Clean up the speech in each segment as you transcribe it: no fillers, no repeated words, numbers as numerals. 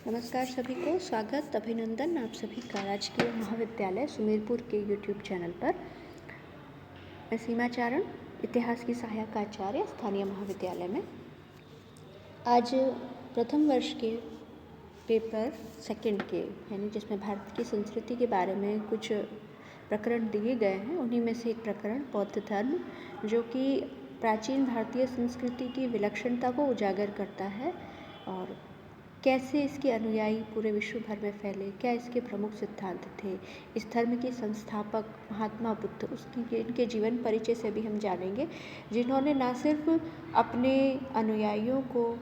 नमस्कार सभी को, स्वागत अभिनंदन आप सभी का राजकीय महाविद्यालय सुमेरपुर के यूट्यूब चैनल पर। मैं सीमा चारण, इतिहास की सहायक आचार्य स्थानीय महाविद्यालय में। आज प्रथम वर्ष के पेपर सेकंड के यानी जिसमें भारत की संस्कृति के बारे में कुछ प्रकरण दिए गए हैं, उन्हीं में से एक प्रकरण बौद्ध धर्म, जो कि प्राचीन भारतीय संस्कृति की विलक्षणता को उजागर करता है और कैसे इसके अनुयायी पूरे विश्व भर में फैले, क्या इसके प्रमुख सिद्धांत थे, इस धर्म के संस्थापक महात्मा बुद्ध, इनके जीवन परिचय से भी हम जानेंगे, जिन्होंने न सिर्फ अपने अनुयायियों को,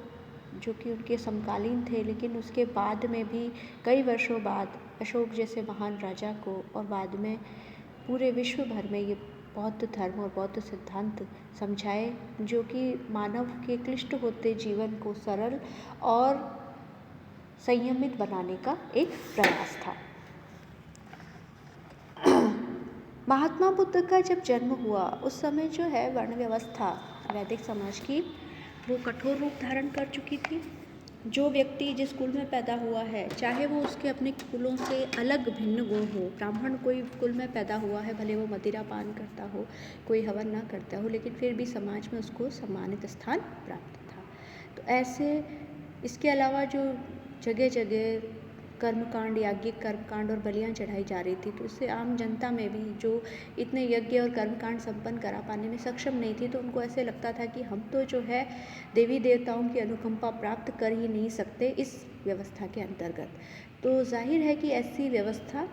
जो कि उनके समकालीन थे, लेकिन उसके बाद में भी कई वर्षों बाद अशोक जैसे महान राजा को और बाद में पूरे विश्व भर में ये बौद्ध धर्म और बौद्ध सिद्धांत समझाए, जो कि मानव के क्लिष्ट होते जीवन को सरल और संयमित बनाने का एक प्रयास था। महात्मा बुद्ध का जब जन्म हुआ उस समय जो है वर्ण व्यवस्था वैदिक समाज की वो कठोर रूप धारण कर चुकी थी। जो व्यक्ति जिस कुल में पैदा हुआ है, चाहे वो उसके अपने कुलों से अलग भिन्न गुण हो, ब्राह्मण कोई कुल में पैदा हुआ है, भले वो मदिरा पान करता हो, कोई हवन ना करता हो, लेकिन फिर भी समाज में उसको सम्मानित स्थान प्राप्त था। तो ऐसे इसके अलावा जो जगह जगह कर्मकांड, याज्ञिक कर्मकांड और बलियां चढ़ाई जा रही थी, तो उससे आम जनता में भी जो इतने यज्ञ और कर्मकांड संपन्न करा पाने में सक्षम नहीं थी, तो उनको ऐसे लगता था कि हम तो जो है देवी देवताओं की अनुकंपा प्राप्त कर ही नहीं सकते इस व्यवस्था के अंतर्गत। तो जाहिर है कि ऐसी व्यवस्था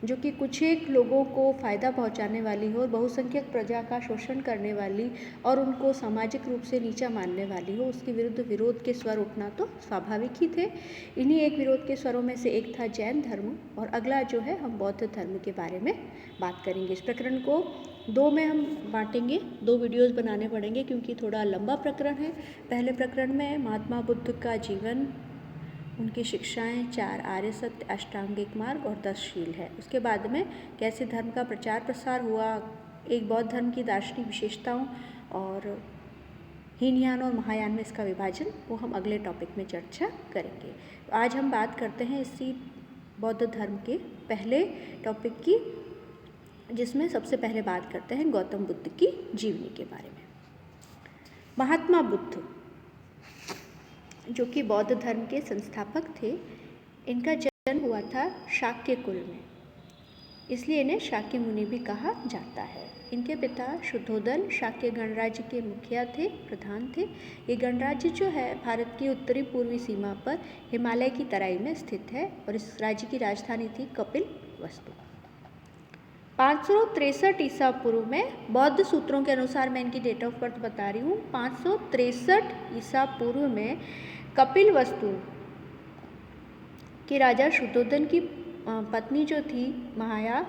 जो कि कुछ एक लोगों को फ़ायदा पहुंचाने वाली हो, बहुसंख्यक प्रजा का शोषण करने वाली और उनको सामाजिक रूप से नीचा मानने वाली हो, उसके विरुद्ध विरोध के स्वर उठना तो स्वाभाविक ही थे। इन्हीं एक विरोध के स्वरों में से एक था जैन धर्म, और अगला जो है हम बौद्ध धर्म के बारे में बात करेंगे। इस प्रकरण को दो में हम बांटेंगे, दो वीडियोज़ बनाने पड़ेंगे क्योंकि थोड़ा लंबा प्रकरण है। पहले प्रकरण में महात्मा बुद्ध का जीवन, उनकी शिक्षाएं, 4 आर्य सत्य, अष्टांगिक मार्ग और 10 शील है। उसके बाद में कैसे धर्म का प्रचार प्रसार हुआ, एक बौद्ध धर्म की दार्शनिक विशेषताओं और हीनयान और महायान में इसका विभाजन, वो हम अगले टॉपिक में चर्चा करेंगे। तो आज हम बात करते हैं इसी बौद्ध धर्म के पहले टॉपिक की, जिसमें सबसे पहले बात करते हैं गौतम बुद्ध की जीवनी के बारे में। महात्मा बुद्ध जो कि बौद्ध धर्म के संस्थापक थे, इनका जन्म हुआ था शाक्य कुल में, इसलिए इन्हें शाक्य मुनि भी कहा जाता है। इनके पिता शुद्धोदन शाक्य गणराज्य के मुखिया थे, प्रधान थे। ये गणराज्य जो है भारत की उत्तरी पूर्वी सीमा पर हिमालय की तराई में स्थित है और इस राज्य की राजधानी थी कपिलवस्तु। 563 ईसा पूर्व में, बौद्ध सूत्रों के अनुसार मैं इनकी डेट ऑफ बर्थ बता रही हूँ, 563 ईसा पूर्व में कपिलवस्तु के राजा शुद्धोदन की पत्नी जो थी महाया,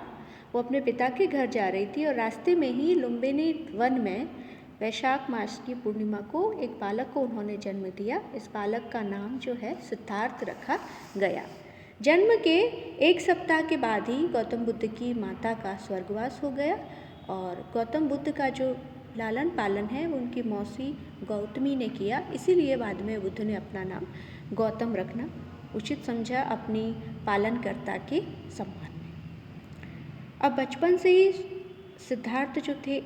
वो अपने पिता के घर जा रही थी और रास्ते में ही लुम्बिनी वन में वैशाख मास की पूर्णिमा को एक बालक को उन्होंने जन्म दिया। इस बालक का नाम जो है सिद्धार्थ रखा गया। जन्म के 1 सप्ताह के बाद ही गौतम बुद्ध की माता का स्वर्गवास हो गया और गौतम बुद्ध का जो लालन पालन है वो उनकी मौसी गौतमी ने किया, इसीलिए बाद में बुद्ध ने अपना नाम गौतम रखना उचित समझा अपनी पालनकर्ता के सम्मान में। अब बचपन से ही सिद्धार्थ जो थे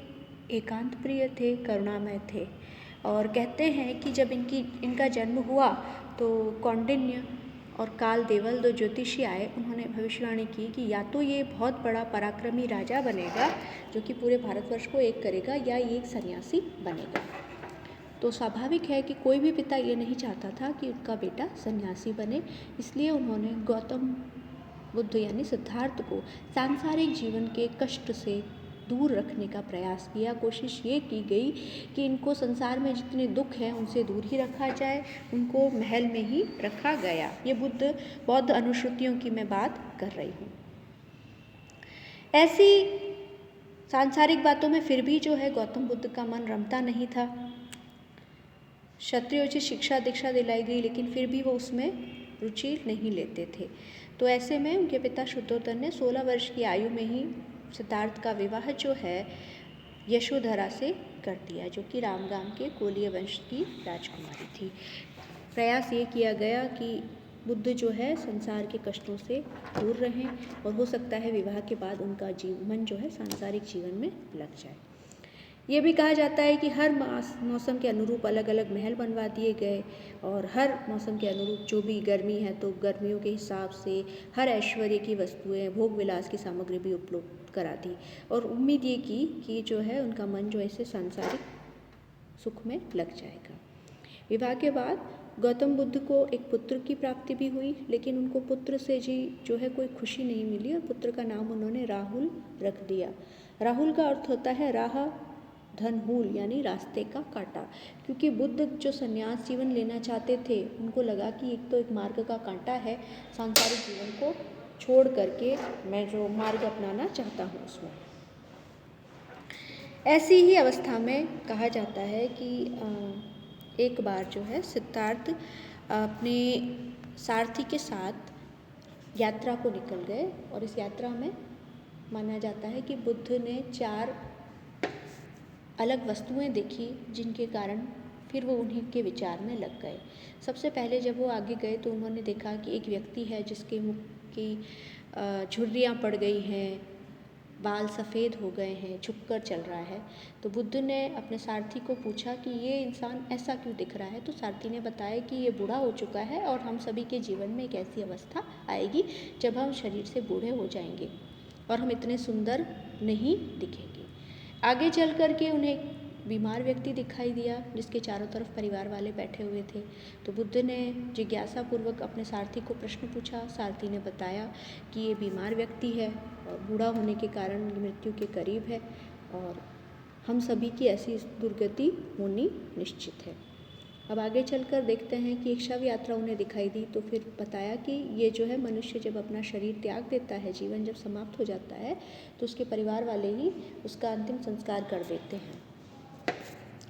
एकांत प्रिय थे, करुणामय थे और कहते हैं कि जब इनका जन्म हुआ तो कौंडिन्य और काल देवल, 2 ज्योतिषी आए। उन्होंने भविष्यवाणी की कि या तो ये बहुत बड़ा पराक्रमी राजा बनेगा जो कि पूरे भारतवर्ष को एक करेगा, या ये एक सन्यासी बनेगा। तो स्वाभाविक है कि कोई भी पिता ये नहीं चाहता था कि उनका बेटा सन्यासी बने, इसलिए उन्होंने गौतम बुद्ध यानी सिद्धार्थ को सांसारिक जीवन के कष्ट से दूर रखने का प्रयास किया। कोशिश ये की गई कि इनको संसार में जितने दुख हैं उनसे दूर ही रखा जाए, उनको महल में ही रखा गया। ये बौद्ध अनुश्रुतियों की मैं बात कर रही हूँ। ऐसी सांसारिक बातों में फिर भी जो है गौतम बुद्ध का मन रमता नहीं था। क्षत्रियों से शिक्षा दीक्षा दिलाई गई, लेकिन फिर भी वो उसमें रुचि नहीं लेते थे। तो ऐसे में उनके पिता शुद्धोदन ने 16 वर्ष की आयु में ही सिद्धार्थ का विवाह जो है यशोधरा से कर दिया, जो कि रामगाम के कोलीय वंश की राजकुमारी थी। प्रयास ये किया गया कि बुद्ध जो है संसार के कष्टों से दूर रहें और हो सकता है विवाह के बाद उनका मन जो है सांसारिक जीवन में लग जाए। ये भी कहा जाता है कि हर मौसम के अनुरूप अलग अलग महल बनवा दिए गए और हर मौसम के अनुरूप जो भी गर्मी है तो गर्मियों के हिसाब से हर ऐश्वर्य की वस्तुएं, भोग विलास की सामग्री भी उपलब्ध करा दी और उम्मीद ये की कि जो है उनका मन जो ऐसे सांसारिक सुख में लग जाएगा। विवाह के बाद गौतम बुद्ध को एक पुत्र की प्राप्ति भी हुई, लेकिन उनको पुत्र से जो है कोई खुशी नहीं मिली और पुत्र का नाम उन्होंने राहुल रख दिया। राहुल का अर्थ होता है राह धनहूल, यानी रास्ते का कांटा, क्योंकि बुद्ध जो संन्यास जीवन लेना चाहते थे उनको लगा कि एक तो एक मार्ग का कांटा है, सांसारिक जीवन को छोड़ करके मैं जो मार्ग अपनाना चाहता हूँ उसमें। ऐसी ही अवस्था में कहा जाता है कि एक बार जो है सिद्धार्थ अपने सारथी के साथ यात्रा को निकल गए और इस यात्रा में माना जाता है कि बुद्ध ने 4 अलग वस्तुएं देखी जिनके कारण फिर वो उन्हीं के विचार में लग गए। सबसे पहले जब वो आगे गए तो उन्होंने देखा कि एक व्यक्ति है जिसके मुख की झुर्रियाँ पड़ गई हैं, बाल सफ़ेद हो गए हैं, झुककर चल रहा है। तो बुद्ध ने अपने सारथी को पूछा कि ये इंसान ऐसा क्यों दिख रहा है। तो सारथी ने बताया कि ये बूढ़ा हो चुका है और हम सभी के जीवन में एक ऐसी अवस्था आएगी जब हम शरीर से बूढ़े हो जाएंगे और हम इतने सुंदर नहीं दिखेंगे। आगे चल कर के उन्हें एक बीमार व्यक्ति दिखाई दिया जिसके चारों तरफ परिवार वाले बैठे हुए थे। तो बुद्ध ने जिज्ञासापूर्वक अपने सारथी को प्रश्न पूछा। सारथी ने बताया कि ये बीमार व्यक्ति है और बूढ़ा होने के कारण मृत्यु के करीब है और हम सभी की ऐसी दुर्गति होनी निश्चित है। अब आगे चलकर देखते हैं कि एक शव यात्रा उन्हें दिखाई दी। तो फिर बताया कि ये जो है मनुष्य जब अपना शरीर त्याग देता है, जीवन जब समाप्त हो जाता है तो उसके परिवार वाले ही उसका अंतिम संस्कार कर देते हैं।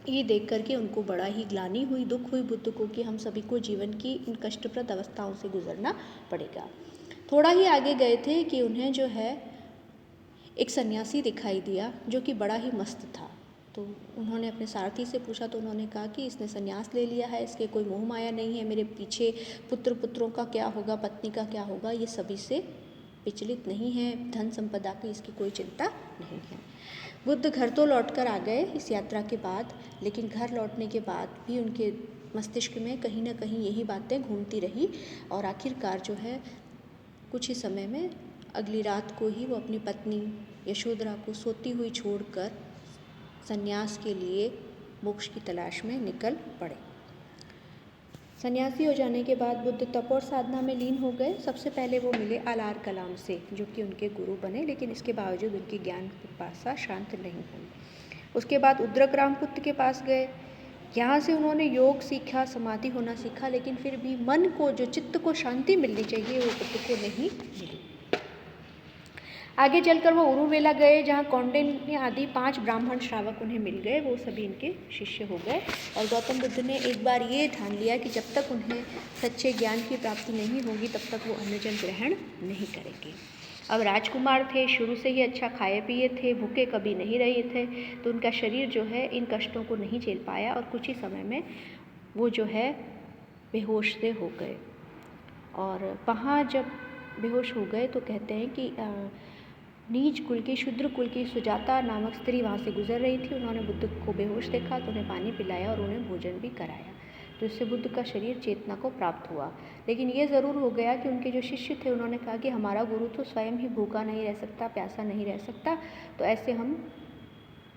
ये देख करके उनको बड़ा ही ग्लानि हुई, दुख हुई बुद्ध को कि हम सभी को जीवन की इन कष्टप्रद अवस्थाओं से गुजरना पड़ेगा। थोड़ा ही आगे गए थे कि उन्हें जो है एक सन्यासी दिखाई दिया जो कि बड़ा ही मस्त था। तो उन्होंने अपने सारथी से पूछा तो उन्होंने कहा कि इसने संन्यास ले लिया है, इसके कोई मोह माया नहीं है, मेरे पीछे पुत्रों का क्या होगा, पत्नी का क्या होगा, ये सभी से विचलित नहीं है, धन संपदा की इसकी कोई चिंता नहीं है। बुद्ध घर तो लौटकर आ गए इस यात्रा के बाद, लेकिन घर लौटने के बाद भी उनके मस्तिष्क में कहीं ना कहीं यही बातें घूमती रही और आखिरकार जो है कुछ ही समय में अगली रात को ही वो अपनी पत्नी यशोधरा को सोती हुई छोड़कर संन्यास के लिए मोक्ष की तलाश में निकल पड़े। सन्यासी हो जाने के बाद बुद्ध तप और साधना में लीन हो गए। सबसे पहले वो मिले आलार कलाम से जो कि उनके गुरु बने, लेकिन इसके बावजूद उनकी ज्ञान पिपासा शांत नहीं हुई। उसके बाद उद्रक रामपुत्र के पास गए। यहाँ से उन्होंने योग सीखा, समाधि होना सीखा, लेकिन फिर भी मन को जो चित्त को शांति मिलनी चाहिए वो बुद्ध को नहीं मिली। आगे चलकर वो उरुवेला गए जहाँ कौंडिन्य आदि 5 ब्राह्मण श्रावक उन्हें मिल गए। वो सभी इनके शिष्य हो गए और गौतम बुद्ध ने एक बार ये ठान लिया कि जब तक उन्हें सच्चे ज्ञान की प्राप्ति नहीं होगी तब तक वो अन्नजल ग्रहण नहीं करेंगे। अब राजकुमार थे, शुरू से ही अच्छा खाए पिए थे, भूखे कभी नहीं रहे थे, तो उनका शरीर जो है इन कष्टों को नहीं झेल पाया और कुछ ही समय में वो जो है बेहोश से हो गए। और वहाँ जब बेहोश हो गए तो कहते हैं कि नीच कुल की, शूद्र कुल की सुजाता नामक स्त्री वहाँ से गुजर रही थी। उन्होंने बुद्ध को बेहोश देखा तो उन्हें पानी पिलाया और उन्हें भोजन भी कराया, तो इससे बुद्ध का शरीर चेतना को प्राप्त हुआ। लेकिन ये ज़रूर हो गया कि उनके जो शिष्य थे उन्होंने कहा कि हमारा गुरु तो स्वयं ही भूखा नहीं रह सकता, प्यासा नहीं रह सकता, तो ऐसे हम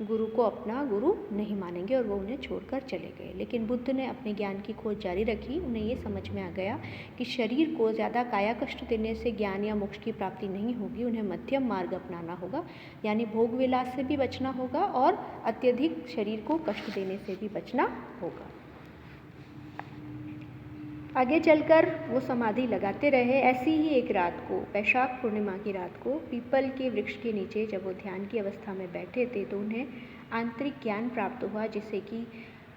गुरु को अपना गुरु नहीं मानेंगे और वो उन्हें छोड़कर चले गए। लेकिन बुद्ध ने अपने ज्ञान की खोज जारी रखी। उन्हें ये समझ में आ गया कि शरीर को ज़्यादा काया कष्ट देने से ज्ञान या मोक्ष की प्राप्ति नहीं होगी, उन्हें मध्यम मार्ग अपनाना होगा, यानी भोग विलास से भी बचना होगा और अत्यधिक शरीर को कष्ट देने से भी बचना होगा। आगे चलकर वो समाधि लगाते रहे। ऐसी ही एक रात को, वैशाख पूर्णिमा की रात को, पीपल के वृक्ष के नीचे जब वो ध्यान की अवस्था में बैठे थे तो उन्हें आंतरिक ज्ञान प्राप्त हुआ, जिसे कि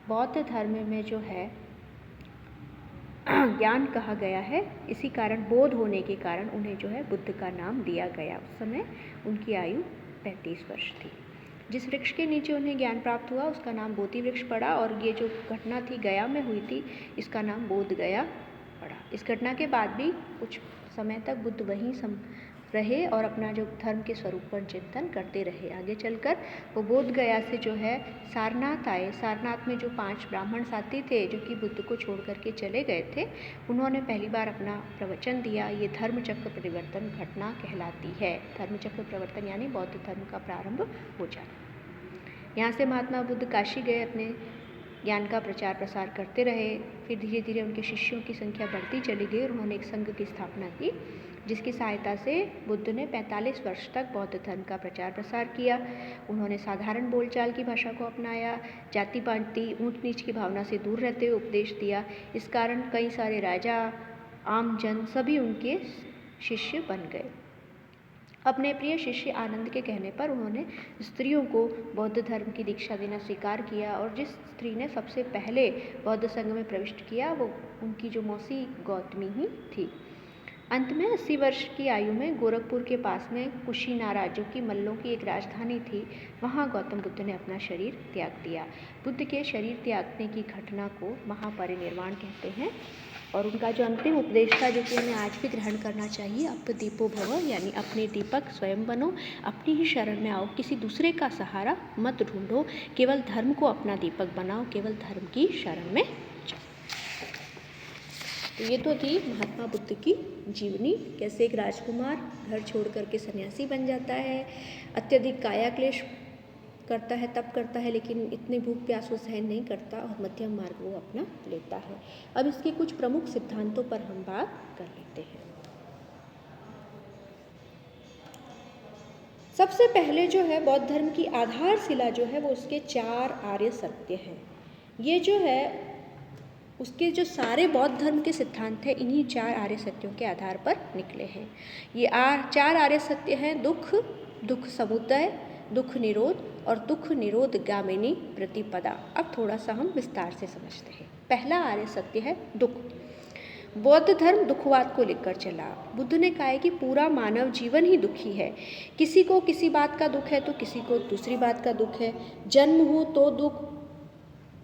बौद्ध धर्म में जो है ज्ञान कहा गया है। इसी कारण बोध होने के कारण उन्हें जो है बुद्ध का नाम दिया गया। उस समय उनकी आयु 35 वर्ष थी। जिस वृक्ष के नीचे उन्हें ज्ञान प्राप्त हुआ उसका नाम बोधि वृक्ष पड़ा और ये जो घटना थी गया में हुई थी, इसका नाम बोध गया पड़ा। इस घटना के बाद भी कुछ समय तक बुद्ध वहीं रहे और अपना जो धर्म के स्वरूप पर चिंतन करते रहे। आगे चलकर वो बोध गया से जो है सारनाथ आए। सारनाथ में जो 5 ब्राह्मण साथी थे जो कि बुद्ध को छोड़ करके चले गए थे, उन्होंने पहली बार अपना प्रवचन दिया। ये धर्मचक्र परिवर्तन घटना कहलाती है। धर्मचक्र परिवर्तन यानी बौद्ध धर्म का प्रारंभ हो जाना। यहाँ से महात्मा बुद्ध काशी गए, अपने ज्ञान का प्रचार प्रसार करते रहे। फिर धीरे धीरे उनके शिष्यों की संख्या बढ़ती चली गई और उन्होंने एक संघ की स्थापना की, जिसकी सहायता से बुद्ध ने 45 वर्ष तक बौद्ध धर्म का प्रचार प्रसार किया। उन्होंने साधारण बोलचाल की भाषा को अपनाया, जाति पाति ऊंच नीच की भावना से दूर रहते हुए उपदेश दिया। इस कारण कई सारे राजा, आम जन सभी उनके शिष्य बन गए। अपने प्रिय शिष्य आनंद के कहने पर उन्होंने स्त्रियों को बौद्ध धर्म की दीक्षा देना स्वीकार किया और जिस स्त्री ने सबसे पहले बौद्ध संघ में प्रविष्ट किया वो उनकी जो मौसी गौतमी ही थी। अंत में 80 वर्ष की आयु में गोरखपुर के पास में कुशीनारा, जो कि मल्लों की एक राजधानी थी, वहाँ गौतम बुद्ध ने अपना शरीर त्याग दिया। बुद्ध के शरीर त्यागने की घटना को महापरिनिर्वाण कहते हैं और उनका जो अंतिम उपदेश था, जो कि हमें आज भी ग्रहण करना चाहिए, अप दीपो भव, यानी अपने दीपक स्वयं बनो, अपनी ही शरण में आओ, किसी दूसरे का सहारा मत ढूंढो, केवल धर्म को अपना दीपक बनाओ, केवल धर्म की शरण में जाओ। तो ये तो थी महात्मा बुद्ध की जीवनी, कैसे एक राजकुमार घर छोड़ करके सन्यासी बन जाता है, अत्यधिक काया क्लेश करता है, तप करता है, लेकिन इतनी भूख प्यास वो सहन नहीं करता और मध्यम मार्ग वो अपना लेता है। अब इसके कुछ प्रमुख सिद्धांतों पर हम बात कर लेते हैं। सबसे पहले जो है बौद्ध धर्म की आधारशिला जो है वो उसके 4 आर्य सत्य हैं। ये जो है उसके जो सारे बौद्ध धर्म के सिद्धांत हैं, इन्हीं 4 आर्य सत्यों के आधार पर निकले हैं। ये 4 आर्य सत्य हैं: दुख, दुख समुदय, दुख निरोध और दुख निरोध गामिनी प्रतिपदा। अब थोड़ा सा हम विस्तार से समझते हैं। पहला आर्य सत्य है दुख। बौद्ध धर्म दुखवाद को लेकर चला। बुद्ध ने कहा है कि पूरा मानव जीवन ही दुखी है। किसी को किसी बात का दुख है तो किसी को दूसरी बात का दुख है। जन्म हो तो दुख,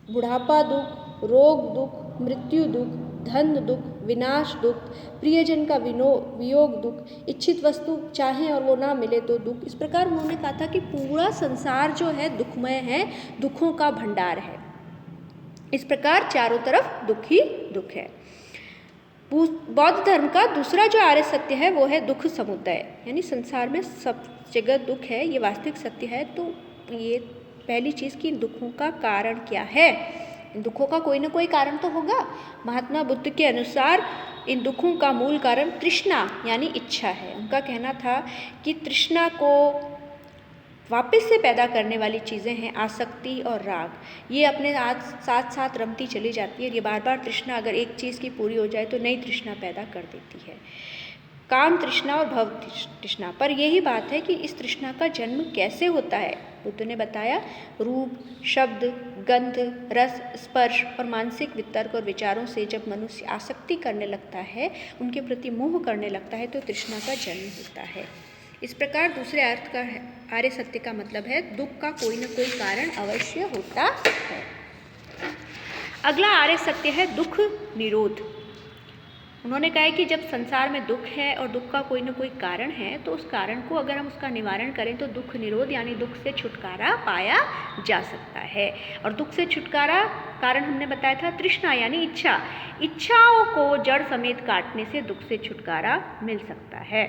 बुढ़ापा दुख, रोग दुख, मृत्यु दुख, धन दुख, विनाश दुख, प्रियजन का वियोग दुख, इच्छित वस्तु चाहें और वो ना मिले तो दुख। इस प्रकार उन्होंने कहा था कि पूरा संसार जो है दुखमय है, दुखों का भंडार है। इस प्रकार चारों तरफ दुख ही दुख है। बौद्ध धर्म का दूसरा जो आर्य सत्य है वो है दुख समुदय, यानी संसार में सब जगह दुख है, ये वास्तविक सत्य है। तो ये पहली चीज़ कि दुखों का कारण क्या है। इन दुखों का कोई ना कोई कारण तो होगा। महात्मा बुद्ध के अनुसार इन दुखों का मूल कारण तृष्णा यानी इच्छा है। उनका कहना था कि तृष्णा को वापस से पैदा करने वाली चीज़ें हैं आसक्ति और राग। ये अपने साथ साथ रमती चली जाती है। ये बार बार तृष्णा अगर एक चीज़ की पूरी हो जाए तो नई तृष्णा पैदा कर देती है। काम तृष्णा और भव तृष्णा। पर यही बात है कि इस तृष्णा का जन्म कैसे होता है। बुद्ध ने बताया, रूप, शब्द, गंध, रस, स्पर्श और मानसिक वितर्क और विचारों से जब मनुष्य आसक्ति करने लगता है, उनके प्रति मोह करने लगता है, तो तृष्णा का जन्म होता है। इस प्रकार दूसरे अर्थ का आर्य सत्य का मतलब है दुख का कोई न कोई कारण अवश्य होता है। अगला आर्य सत्य है दुख निरोध। उन्होंने कहा है कि जब संसार में दुख है और दुख का कोई न कोई कारण है, तो उस कारण को अगर हम उसका निवारण करें तो दुख निरोध यानी दुख से छुटकारा पाया जा सकता है। और दुख से छुटकारा कारण हमने बताया था तृष्णा यानी इच्छा। इच्छाओं को जड़ समेत काटने से दुख से छुटकारा मिल सकता है।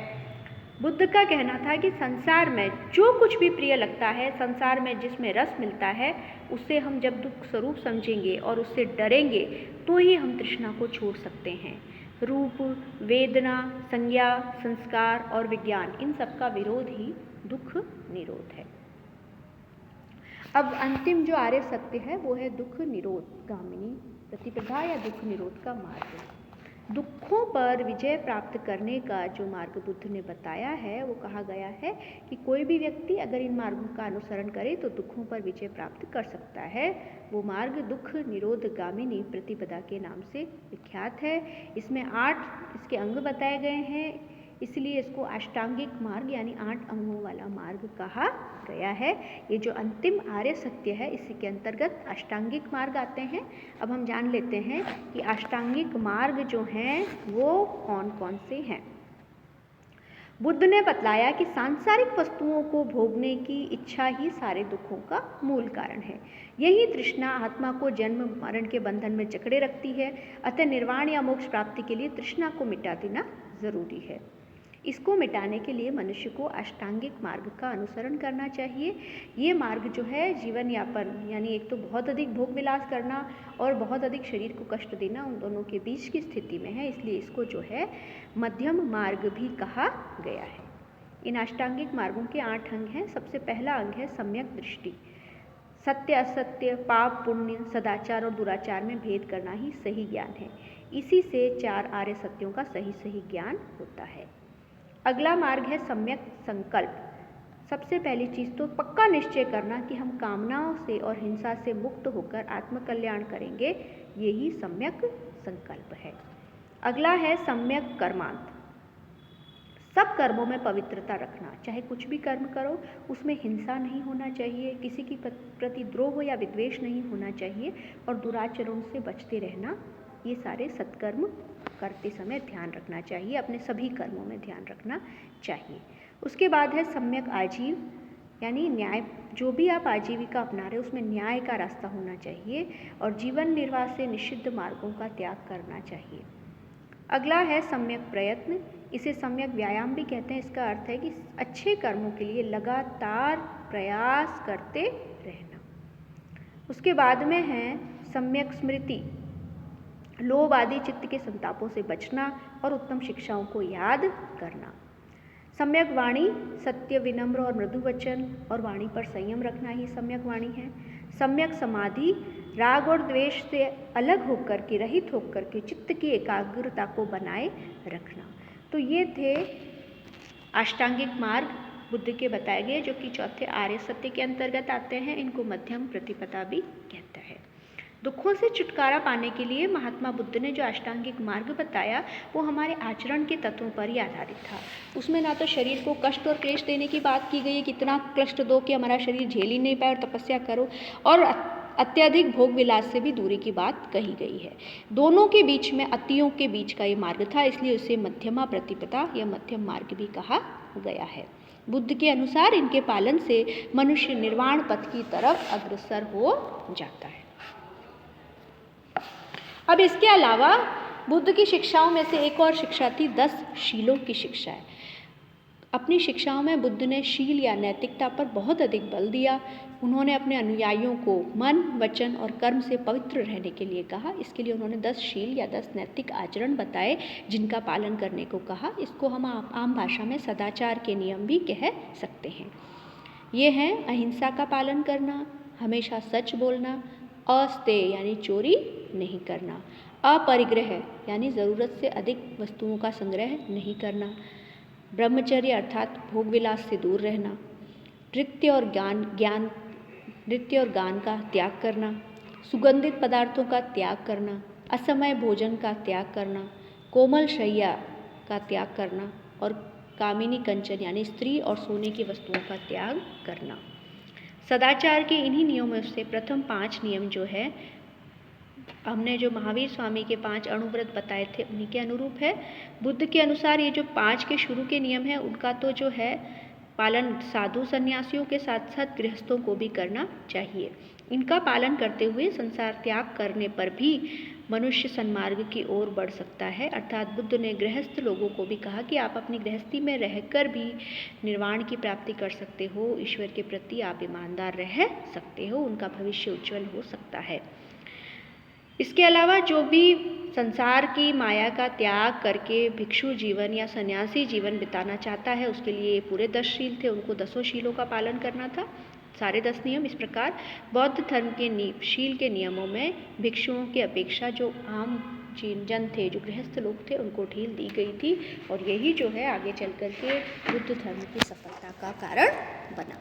बुद्ध का कहना था कि संसार में जो कुछ भी प्रिय लगता है, संसार में जिसमें रस मिलता है, उसे हम जब दुख स्वरूप समझेंगे और उससे डरेंगे तो ही हम तृष्णा को छोड़ सकते हैं। रूप, वेदना, संज्ञा, संस्कार और विज्ञान, इन सब का विरोध ही दुख निरोध है। अब अंतिम जो आर्य सत्य है वो है दुख निरोध गामिनी प्रतिपदा या दुख निरोध का मार्ग। दुखों पर विजय प्राप्त करने का जो मार्ग बुद्ध ने बताया है, वो कहा गया है कि कोई भी व्यक्ति अगर इन मार्गों का अनुसरण करे तो दुखों पर विजय प्राप्त कर सकता है। वो मार्ग दुख निरोध गामिनी प्रतिपदा के नाम से विख्यात है। इसमें 8 इसके अंग बताए गए हैं। इसलिए इसको अष्टांगिक मार्ग यानी 8 अंगों वाला मार्ग कहा गया है। ये जो अंतिम आर्य सत्य है इसी के अंतर्गत अष्टांगिक मार्ग आते हैं। अब हम जान लेते हैं कि अष्टांगिक मार्ग जो हैं वो कौन कौन से हैं। बुद्ध ने बतलाया कि सांसारिक वस्तुओं को भोगने की इच्छा ही सारे दुखों का मूल कारण है। यही तृष्णा आत्मा को जन्म मरण के बंधन में जकड़े रखती है। अतः निर्वाण या मोक्ष प्राप्ति के लिए तृष्णा को मिटा देना जरूरी है। इसको मिटाने के लिए मनुष्य को अष्टांगिक मार्ग का अनुसरण करना चाहिए। ये मार्ग जो है जीवन यापन यानी एक तो बहुत अधिक भोग विलास करना और बहुत अधिक शरीर को कष्ट देना, उन दोनों के बीच की स्थिति में है, इसलिए इसको जो है मध्यम मार्ग भी कहा गया है। इन अष्टांगिक मार्गों के 8 अंग हैं। सबसे पहला अंग है सम्यक दृष्टि। सत्य असत्य, पाप पुण्य, सदाचार और दुराचार में भेद करना ही सही ज्ञान है। इसी से 4 आर्य सत्यों का सही ज्ञान होता है। अगला मार्ग है सम्यक संकल्प। सबसे पहली चीज़ तो पक्का निश्चय करना कि हम कामनाओं से और हिंसा से मुक्त होकर आत्मकल्याण करेंगे, यही सम्यक संकल्प है। अगला है सम्यक कर्मांत। सब कर्मों में पवित्रता रखना, चाहे कुछ भी कर्म करो उसमें हिंसा नहीं होना चाहिए, किसी की प्रति द्रोह या विद्वेष नहीं होना चाहिए और दुराचरण से बचते रहना, ये सारे सत्कर्म करते समय ध्यान रखना चाहिए, अपने सभी कर्मों में ध्यान रखना चाहिए। उसके बाद है सम्यक आजीव यानी न्याय। जो भी आप आजीविका अपना रहे उसमें न्याय का रास्ता होना चाहिए और जीवन निर्वाह से निषिद्ध मार्गों का त्याग करना चाहिए। अगला है सम्यक प्रयत्न। इसे सम्यक व्यायाम भी कहते हैं। इसका अर्थ है कि अच्छे कर्मों के लिए लगातार प्रयास करते रहना। उसके बाद में है सम्यक स्मृति। लोभ आदि चित्त के संतापों से बचना और उत्तम शिक्षाओं को याद करना। सम्यक वाणी, सत्य, विनम्र और मृदु वचन और वाणी पर संयम रखना ही सम्यक वाणी है। सम्यक समाधि, राग और द्वेष से अलग होकर के, रहित होकर के चित्त की एकाग्रता को बनाए रखना। तो ये थे अष्टांगिक मार्ग बुद्ध के बताए गए, जो कि चौथे आर्य सत्य के अंतर्गत आते हैं। इनको मध्यम प्रतिपदा भी कहता है। दुखों से छुटकारा पाने के लिए महात्मा बुद्ध ने जो अष्टांगिक मार्ग बताया वो हमारे आचरण के तत्वों पर ही आधारित था। उसमें ना तो शरीर को कष्ट और क्लेश देने की बात की गई है, कितना कष्ट दो कि हमारा शरीर झेल ही नहीं पाए और तपस्या करो, और अत्यधिक भोग विलास से भी दूरी की बात कही गई है। दोनों के बीच में अतियों के बीच का ये मार्ग था, इसलिए उसे मध्यमा प्रतिपदा या मध्यम मार्ग भी कहा गया है। बुद्ध के अनुसार इनके पालन से मनुष्य निर्वाण पथ की तरफ अग्रसर हो जाता है। अब इसके अलावा बुद्ध की शिक्षाओं में से एक और शिक्षा थी 10 शीलों की शिक्षा है। अपनी शिक्षाओं में बुद्ध ने शील या नैतिकता पर बहुत अधिक बल दिया। उन्होंने अपने अनुयायियों को मन, वचन और कर्म से पवित्र रहने के लिए कहा। इसके लिए उन्होंने 10 शील या 10 नैतिक आचरण बताए जिनका पालन करने को कहा। इसको हम आम भाषा में सदाचार के नियम भी कह सकते हैं। ये हैं अहिंसा का पालन करना, हमेशा सच बोलना, अस्तेय यानी चोरी नहीं करना, अपरिग्रह यानी ज़रूरत से अधिक वस्तुओं का संग्रह नहीं करना, ब्रह्मचर्य अर्थात भोग विलास से दूर रहना, नृत्य और गान का त्याग करना, सुगंधित पदार्थों का त्याग करना, असमय भोजन का त्याग करना, कोमल शैया का त्याग करना और कामिनी कंचन यानी स्त्री और सोने की वस्तुओं का त्याग करना। सदाचार के इन्हीं नियमों से प्रथम 5 नियम जो है, हमने जो महावीर स्वामी के 5 अणुव्रत बताए थे उन्हीं के अनुरूप है। बुद्ध के अनुसार ये जो 5 के शुरू के नियम है उनका तो जो है पालन साधु सन्यासियों के साथ साथ गृहस्थों को भी करना चाहिए। इनका पालन करते हुए संसार त्याग करने पर भी मनुष्य सन्मार्ग की ओर बढ़ सकता है। अर्थात बुद्ध ने गृहस्थ लोगों को भी कहा कि आप अपनी गृहस्थी में रहकर भी निर्वाण की प्राप्ति कर सकते हो, ईश्वर के प्रति आप ईमानदार रह सकते हो, उनका भविष्य उज्जवल हो सकता है। इसके अलावा जो भी संसार की माया का त्याग करके भिक्षु जीवन या सन्यासी जीवन बिताना चाहता है उसके लिए पूरे 10 शील थे, उनको 10 शीलों का पालन करना था, सारे 10 नियम। इस प्रकार बौद्ध धर्म के शील के नियमों में भिक्षुओं की अपेक्षा जो आम जन थे, जो गृहस्थ लोग थे, उनको ढील दी गई थी और यही जो है आगे चल कर के बुद्ध धर्म की सफलता का कारण बना।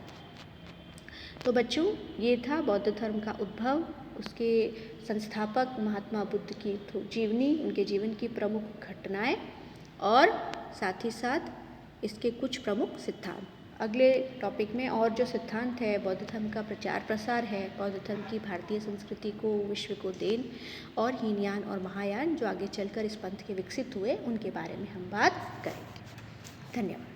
तो बच्चों, ये था बौद्ध धर्म का उद्भव, उसके संस्थापक महात्मा बुद्ध की जीवनी, उनके जीवन की प्रमुख घटनाएं और साथ ही साथ इसके कुछ प्रमुख सिद्धांत। अगले टॉपिक में और जो सिद्धांत है बौद्ध धर्म का प्रचार प्रसार है, बौद्ध धर्म की भारतीय संस्कृति को विश्व को देन और हीनयान और महायान जो आगे चलकर इस पंथ के विकसित हुए उनके बारे में हम बात करेंगे। धन्यवाद।